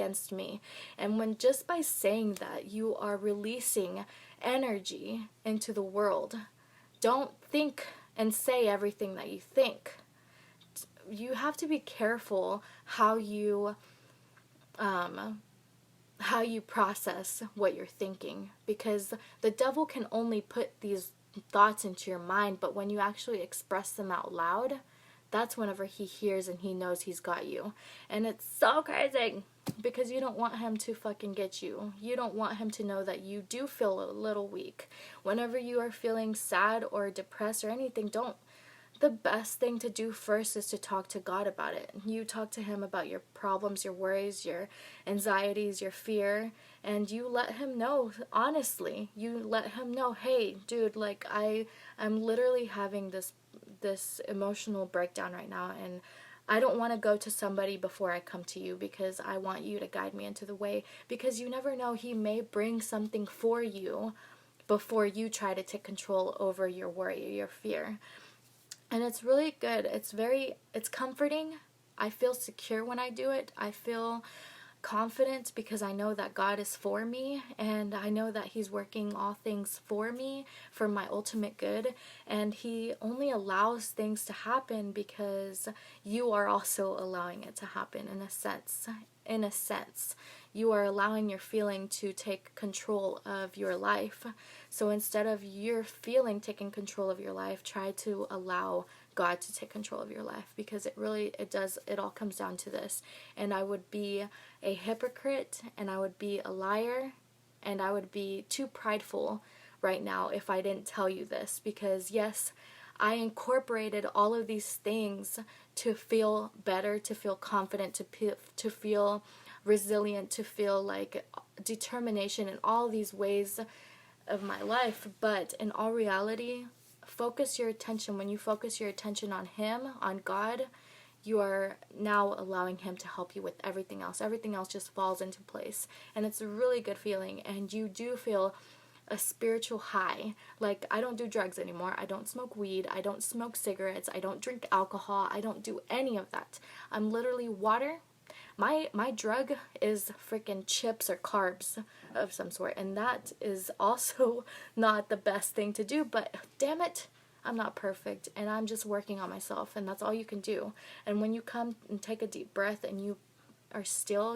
against me. And when just by saying that, you are releasing energy into the world. Don't think and say everything that you think. You have to be careful how you process what you're thinking, because the devil can only put these thoughts into your mind, but when you actually express them out loud, that's whenever he hears and he knows he's got you. And it's so crazy because you don't want him to fucking get you. You don't want him to know that you do feel a little weak. Whenever you are feeling sad or depressed or anything, the best thing to do first is to talk to God about it. You talk to him about your problems, your worries, your anxieties, your fear, and you let him know, honestly. You let him know, hey, dude, like, I'm literally having this emotional breakdown right now, and I don't want to go to somebody before I come to you, because I want you to guide me into the way, because you never know, he may bring something for you before you try to take control over your worry or your fear. And it's really good. It's comforting. I feel secure when I do it. I feel confident because I know that God is for me, and I know that he's working all things for me for my ultimate good, and he only allows things to happen because you are also allowing it to happen in a sense. You are allowing your feeling to take control of your life. So instead of your feeling taking control of your life, try to allow God to take control of your life, because it all comes down to this. And I would be a hypocrite, and I would be a liar, and I would be too prideful right now if I didn't tell you this, because yes, I incorporated all of these things to feel better, to feel confident, to feel resilient, to feel like determination in all these ways of my life. But in all reality, when you focus your attention on him, on God, you are now allowing him to help you with everything else. Everything else just falls into place, and it's a really good feeling, and you do feel a spiritual high. Like, I don't do drugs anymore. I don't smoke weed. I don't smoke cigarettes. I don't drink alcohol. I don't do any of that. I'm literally water. My drug is freaking chips or carbs of some sort, and that is also not the best thing to do, but damn it, I'm not perfect, and I'm just working on myself, and that's all you can do. And when you come and take a deep breath and you're still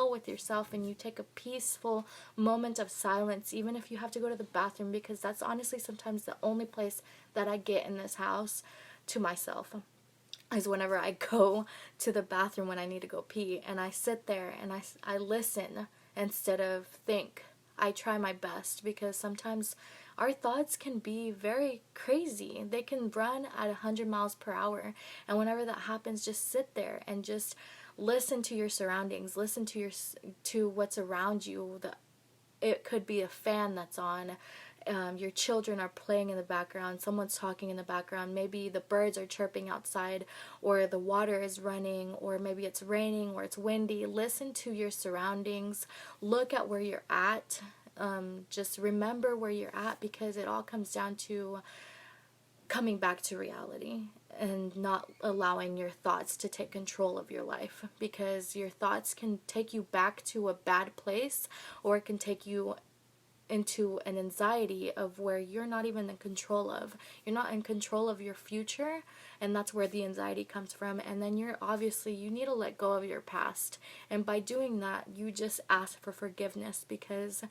with yourself, and you take a peaceful moment of silence, even if you have to go to the bathroom, because that's honestly sometimes the only place that I get in this house to myself, is whenever I go to the bathroom when I need to go pee, and I sit there and I listen instead of think. I try my best, because sometimes our thoughts can be very crazy. They can run at 100 miles per hour, and whenever that happens, just sit there and just listen to your surroundings, listen to what's around you. It could be a fan that's on, your children are playing in the background, someone's talking in the background, maybe the birds are chirping outside, or the water is running, or maybe it's raining, or it's windy. Listen to your surroundings, look at where you're at, just remember where you're at, because it all comes down to coming back to reality and not allowing your thoughts to take control of your life, because your thoughts can take you back to a bad place, or it can take you into an anxiety of where you're not even in control of. You're not in control of your future, and that's where the anxiety comes from. And then you need to let go of your past. And by doing that, you just ask for forgiveness, because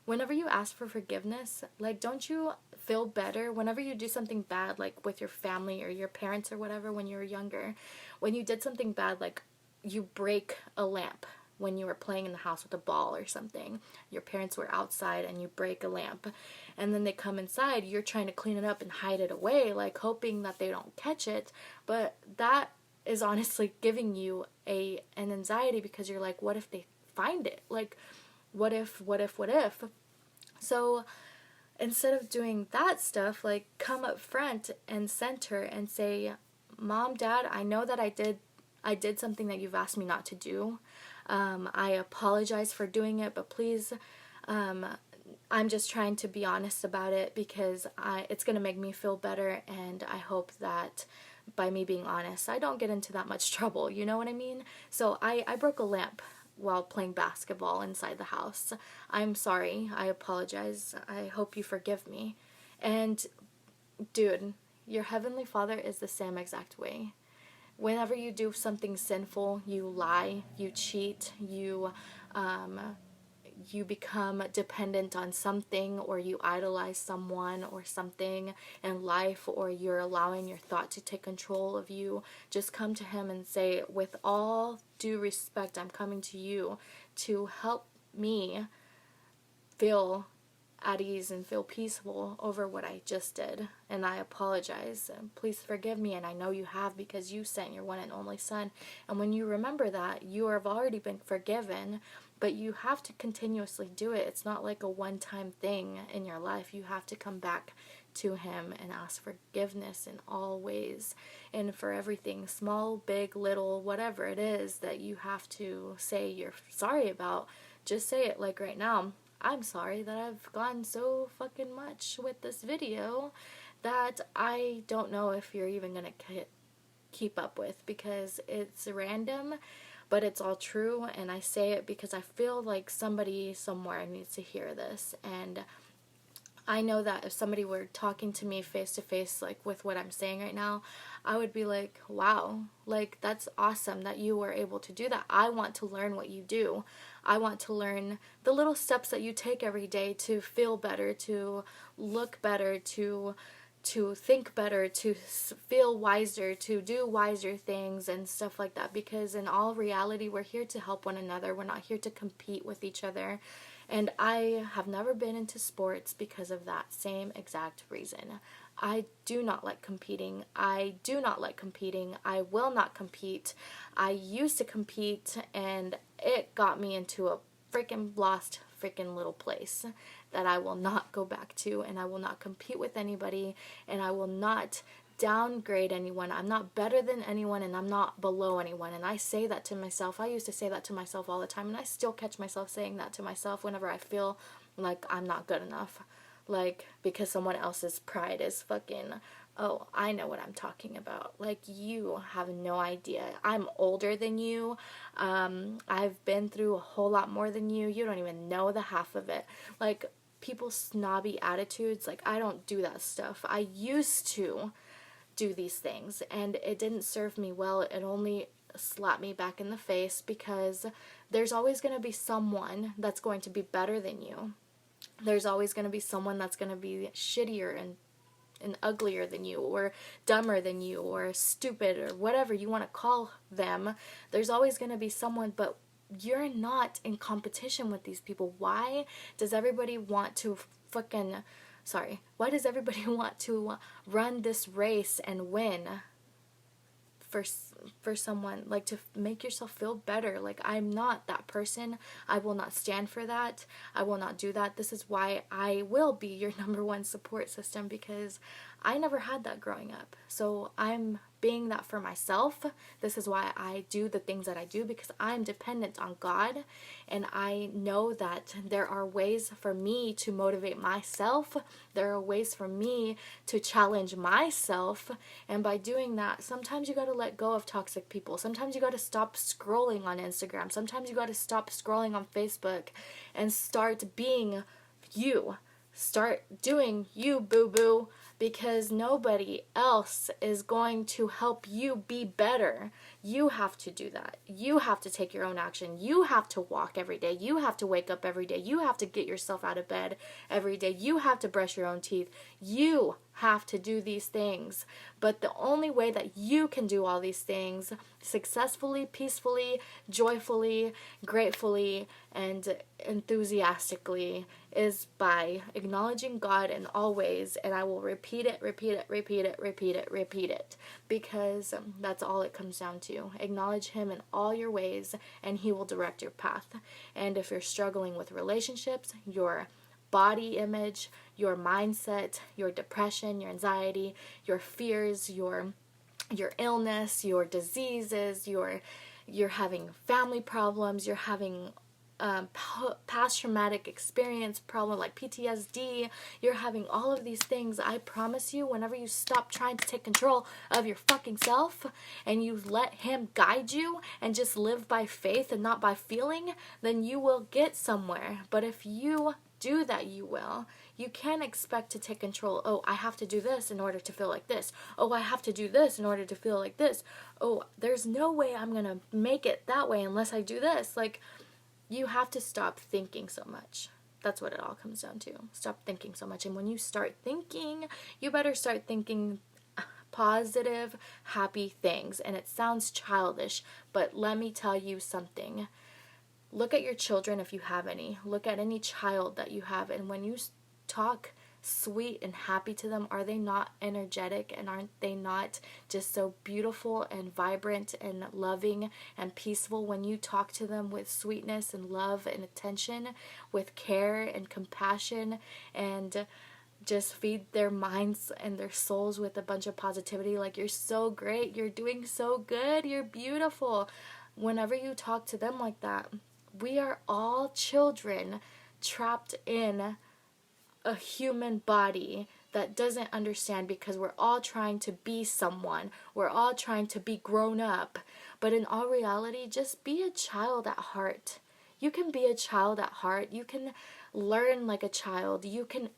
whenever you ask for forgiveness, like, don't you feel better whenever you do something bad, like with your family or your parents or whatever when you were younger? When you did something bad, like you break a lamp when you were playing in the house with a ball or something, your parents were outside and you break a lamp, and then they come inside, you're trying to clean it up and hide it away, like hoping that they don't catch it, but that is honestly giving you an anxiety, because you're like, what if they find it? Like, what if? So instead of doing that stuff, like, come up front and center and say, Mom, Dad, I know that I did something that you've asked me not to do. I apologize for doing it, but please, I'm just trying to be honest about it, because it's going to make me feel better, and I hope that by me being honest, I don't get into that much trouble, you know what I mean? So I broke a lamp while playing basketball inside the house. I'm sorry. I apologize. I hope you forgive me. And dude, your Heavenly Father is the same exact way. Whenever you do something sinful, you lie, you cheat, you become dependent on something, or you idolize someone or something in life, or you're allowing your thought to take control of you, just come to Him and say, with all due respect, I'm coming to you to help me feel at ease and feel peaceful over what I just did, and I apologize, and please forgive me. And I know you have, because you sent your one and only Son. And when you remember that, you have already been forgiven, but you have to continuously do it. It's not like a one-time thing in your life. You have to come back to Him and ask forgiveness in all ways, and for everything, small, big, little, whatever it is that you have to say you're sorry about. Just say it. Like right now, I'm sorry that I've gone so fucking much with this video that I don't know if you're even gonna keep up with, because it's random, but it's all true, and I say it because I feel like somebody somewhere needs to hear this. And I know that if somebody were talking to me face to face, like with what I'm saying right now, I would be like, wow, like that's awesome that you were able to do that. I want to learn what you do. I want to learn the little steps that you take every day to feel better, to look better, to think better, to feel wiser, to do wiser things and stuff like that. Because in all reality, we're here to help one another. We're not here to compete with each other. And I have never been into sports because of that same exact reason. I do not like competing. I do not like competing. I will not compete. I used to compete, and it got me into a freaking lost freaking little place that I will not go back to, and I will not compete with anybody, and I will not downgrade anyone. I'm not better than anyone, and I'm not below anyone. And I say that to myself. I used to say that to myself all the time, and I still catch myself saying that to myself whenever I feel like I'm not good enough. Like, because someone else's pride is fucking, oh, I know what I'm talking about. Like, you have no idea. I'm older than you. I've been through a whole lot more than you. You don't even know the half of it. Like, people's snobby attitudes, like, I don't do that stuff. I used to do these things, and it didn't serve me well. It only slapped me back in the face, because there's always going to be someone that's going to be better than you. There's always going to be someone that's going to be shittier and uglier than you, or dumber than you, or stupid, or whatever you want to call them. There's always going to be someone, but you're not in competition with these people. Why does everybody want to why does everybody want to run this race and win for someone, like, to make yourself feel better? Like, I'm not that person. I will not stand for that. I will not do that. This is why I will be your number one support system, because I never had that growing up. So I'm being that for myself. This is why I do the things that I do, because I'm dependent on God, and I know that there are ways for me to motivate myself. There are ways for me to challenge myself, and by doing that, sometimes you got to let go of toxic people. Sometimes you got to stop scrolling on Instagram. Sometimes you got to stop scrolling on Facebook and start being you. Start doing you, boo-boo, because nobody else is going to help you be better. You have to do that. You have to take your own action. You have to walk every day. You have to wake up every day. You have to get yourself out of bed every day. You have to brush your own teeth. You have to do these things. But the only way that you can do all these things successfully, peacefully, joyfully, gratefully, and enthusiastically is by acknowledging God in all ways. And I will repeat it, because that's all it comes down to. Acknowledge Him in all your ways, and He will direct your path. And if you're struggling with relationships, your body image, your mindset, your depression, your anxiety, your fears, your illness, your diseases, you're having family problems, you're having past traumatic experience problem like PTSD, you're having all of these things, I promise you, whenever you stop trying to take control of your fucking self and you let him guide you and just live by faith and not by feeling, then you will get somewhere. But if you do that, you will. You can't expect to take control. Oh, I have to do this in order to feel like this. Oh, I have to do this in order to feel like this. Oh, there's no way I'm gonna make it that way unless I do this. Like, you have to stop thinking so much. That's what it all comes down to. Stop thinking so much. And when you start thinking, you better start thinking positive, happy things. And it sounds childish, but let me tell you something. Look at your children if you have any. Look at any child that you have. And when you talk sweet and happy to them, are they not energetic, and aren't they not just so beautiful and vibrant and loving and peaceful when you talk to them with sweetness and love and attention, with care and compassion, and just feed their minds and their souls with a bunch of positivity, like, you're so great, you're doing so good, you're beautiful. Whenever you talk to them like that, we are all children trapped in a human body that doesn't understand, because we're all trying to be someone. We're all trying to be grown up. But in all reality, just be a child at heart. You can be a child at heart. You can learn like a child. You can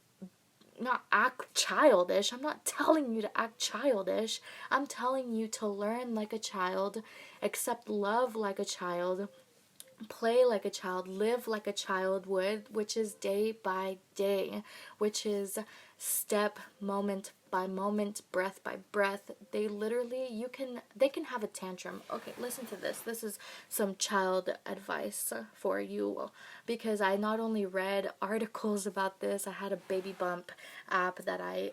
not act childish. I'm not telling you to act childish. I'm telling you to learn like a child, accept love like a child, play like a child, live like a child would, which is day by day, which is step, moment by moment, breath by breath. They can have a tantrum. Okay, listen to this. This is some child advice for you, because I not only read articles about this, I had a Baby Bump app that I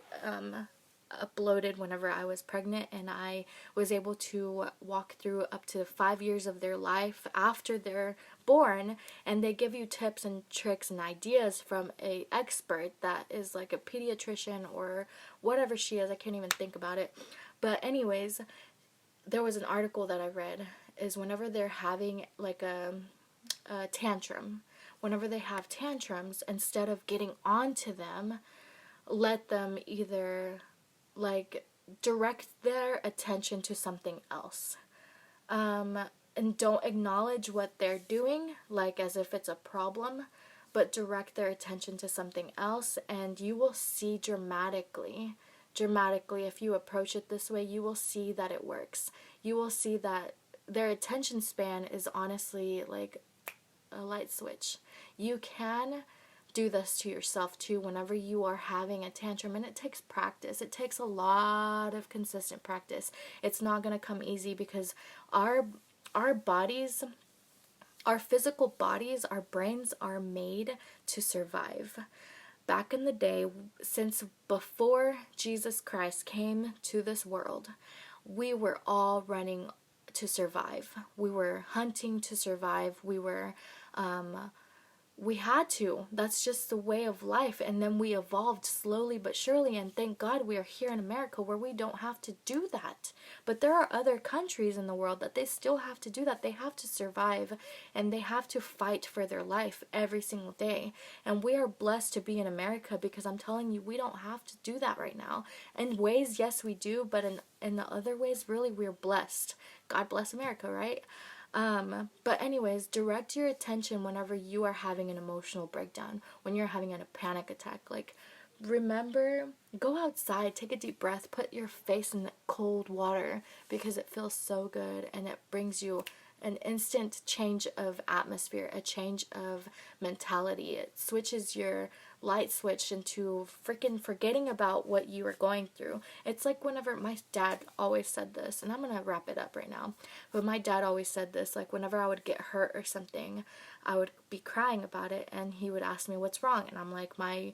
uploaded whenever I was pregnant, and I was able to walk through up to 5 years of their life after they're born, and they give you tips and tricks and ideas from a expert that is like a pediatrician or whatever she is. I can't even think about it. But anyways, there was an article that I read, is whenever they're having like a tantrum, whenever they have tantrums, instead of getting onto them, let them either like direct their attention to something else, and don't acknowledge what they're doing like as if it's a problem, but direct their attention to something else, and you will see dramatically, if you approach it this way, you will see that it works. You will see that their attention span is honestly like a light switch. You can do this to yourself too whenever you are having a tantrum, and it takes practice. It takes a lot of consistent practice. It's not going to come easy, because our bodies, our physical bodies, our brains are made to survive. Back in the day, since before Jesus Christ came to this world, we were all running to survive. We were hunting to survive. We had to. That's just the way of life. And then we evolved slowly but surely, and thank God we are here in America where we don't have to do that. But there are other countries in the world that they still have to do that. They have to survive, and they have to fight for their life every single day. And we are blessed to be in America, because I'm telling you, we don't have to do that right now. In ways, yes, we do, but in the other ways, really, we're blessed. God bless America, right? But anyways, direct your attention whenever you are having an emotional breakdown, when you're having a panic attack. Like, remember, go outside, take a deep breath, put your face in cold water, because it feels so good, and it brings you an instant change of atmosphere, a change of mentality. It switches your light switch into freaking forgetting about what you were going through. It's like whenever my dad always said this, and I'm gonna wrap it up right now, but my dad always said this, like whenever I would get hurt or something, I would be crying about it, and he would ask me what's wrong, and I'm like, my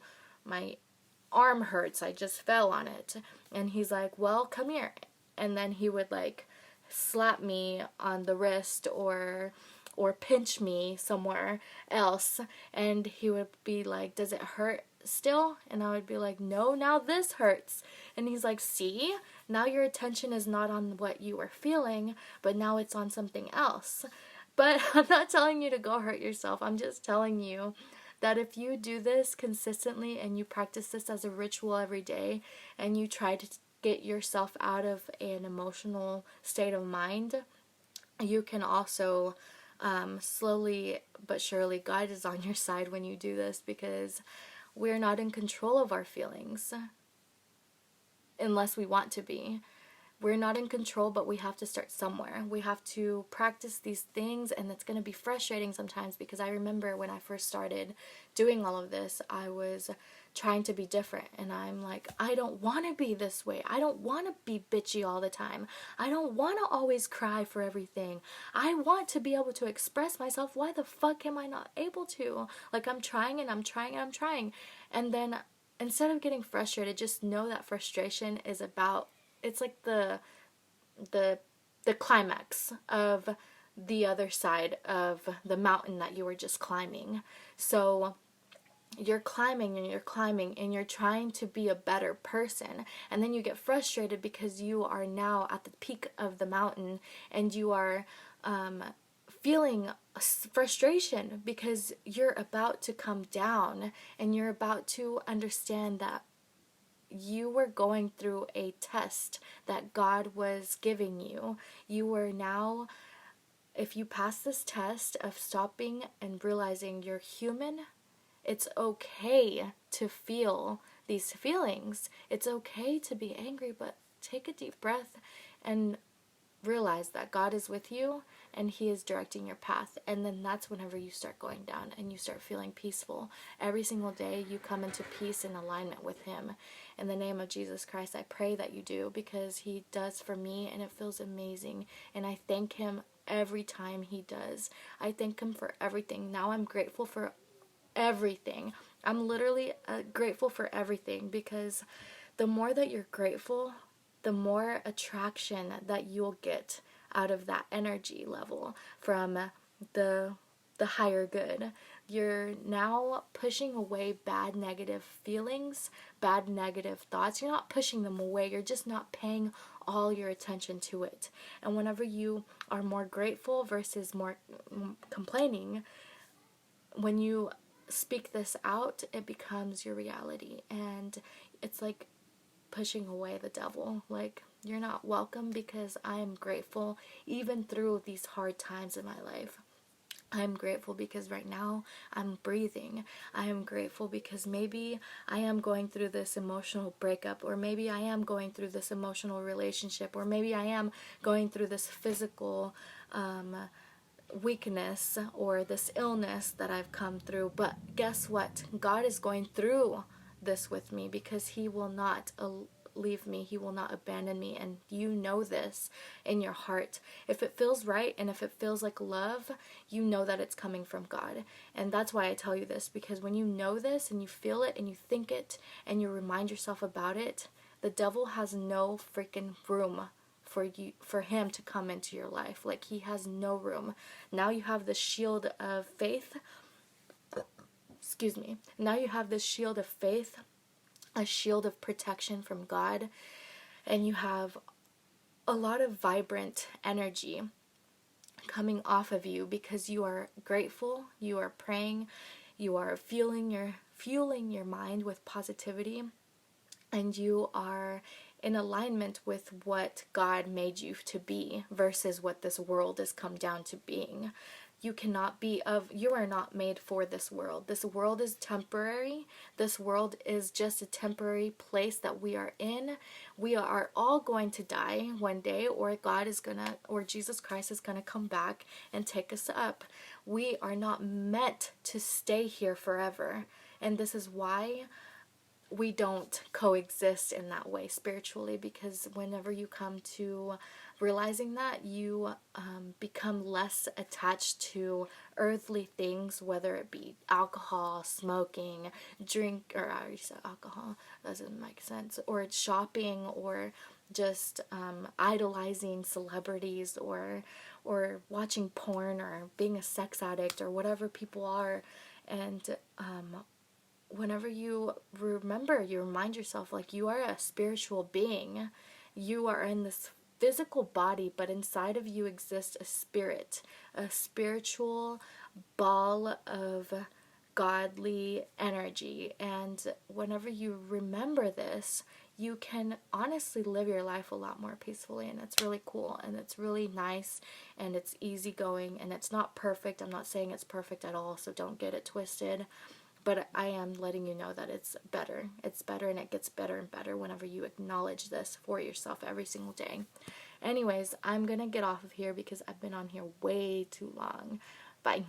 arm hurts, I just fell on it. And he's like, well, come here. And then he would like slap me on the wrist or pinch me somewhere else, and he would be like, does it hurt still? And I would be like, no, now this hurts. And he's like, see, now your attention is not on what you were feeling, but now it's on something else. But I'm not telling you to go hurt yourself. I'm just telling you that if you do this consistently and you practice this as a ritual every day and you try to get yourself out of an emotional state of mind, you can also slowly but surely, God is on your side when you do this, because we're not in control of our feelings unless we want to be. We're not in control, but we have to start somewhere. We have to practice these things, and it's going to be frustrating sometimes, because I remember when I first started doing all of this, I was trying to be different, and I'm like, I don't want to be this way. I don't want to be bitchy all the time. I don't want to always cry for everything. I want to be able to express myself. Why the fuck am I not able to? Like, I'm trying and I'm trying and I'm trying. And then instead of getting frustrated, just know that frustration is about, it's like the climax of the other side of the mountain that you were just climbing. So you're climbing and you're climbing and you're trying to be a better person, and then you get frustrated because you are now at the peak of the mountain, and you are feeling frustration because you're about to come down, and you're about to understand that you were going through a test that God was giving you. You were now, if you pass this test of stopping and realizing you're human, it's okay to feel these feelings. It's okay to be angry, but take a deep breath and realize that God is with you and He is directing your path. And then that's whenever you start going down and you start feeling peaceful. Every single day you come into peace and alignment with Him. In the name of Jesus Christ, I pray that you do, because He does for me, and it feels amazing. And I thank Him every time He does. I thank Him for everything. Now I'm grateful for everything. I'm literally grateful for everything, because the more that you're grateful, the more attraction that you'll get out of that energy level from the higher good. You're now pushing away bad negative feelings, bad negative thoughts. You're not pushing them away, you're just not paying all your attention to it. And whenever you are more grateful versus more complaining, when you speak this out, it becomes your reality. And it's like pushing away the devil. Like, you're not welcome, because I am grateful even through these hard times in my life. I'm grateful because right now I'm breathing. I am grateful because maybe I am going through this emotional breakup, or maybe I am going through this emotional relationship, or maybe I am going through this physical weakness or this illness that I've come through. But guess what? God is going through this with me, because He will not leave me. He will not abandon me. And you know this in your heart. If it feels right and if it feels like love, you know that it's coming from God. And that's why I tell you this, because when you know this and you feel it and you think it and you remind yourself about it, the devil has no freaking room for him to come into your life. Like, he has no room. Now you have the shield of faith. Excuse me. Now you have this shield of faith, a shield of protection from God, and you have a lot of vibrant energy coming off of you, because you are grateful, you are praying, you are fueling your mind with positivity, and you are in alignment with what God made you to be versus what this world has come down to being. You are not made for this world. This world is temporary. This world is just a temporary place that we are in. We are all going to die one day, or Jesus Christ is gonna come back and take us up. We are not meant to stay here forever. And this is why we don't coexist in that way spiritually, because whenever you come to realizing that, you become less attached to earthly things, whether it be alcohol, smoking, or I already said alcohol, doesn't make sense, or it's shopping, or just idolizing celebrities, or watching porn, or being a sex addict, or whatever people are. And whenever you remind yourself, like, you are a spiritual being, you are in this physical body, but inside of you exists a spirit, a spiritual ball of godly energy. And whenever you remember this, you can honestly live your life a lot more peacefully, and it's really cool, and it's really nice, and it's easygoing, and it's not perfect. I'm not saying it's perfect at all, so don't get it twisted. But I am letting you know that it's better. It's better, and it gets better and better whenever you acknowledge this for yourself every single day. Anyways, I'm going to get off of here because I've been on here way too long. Bye.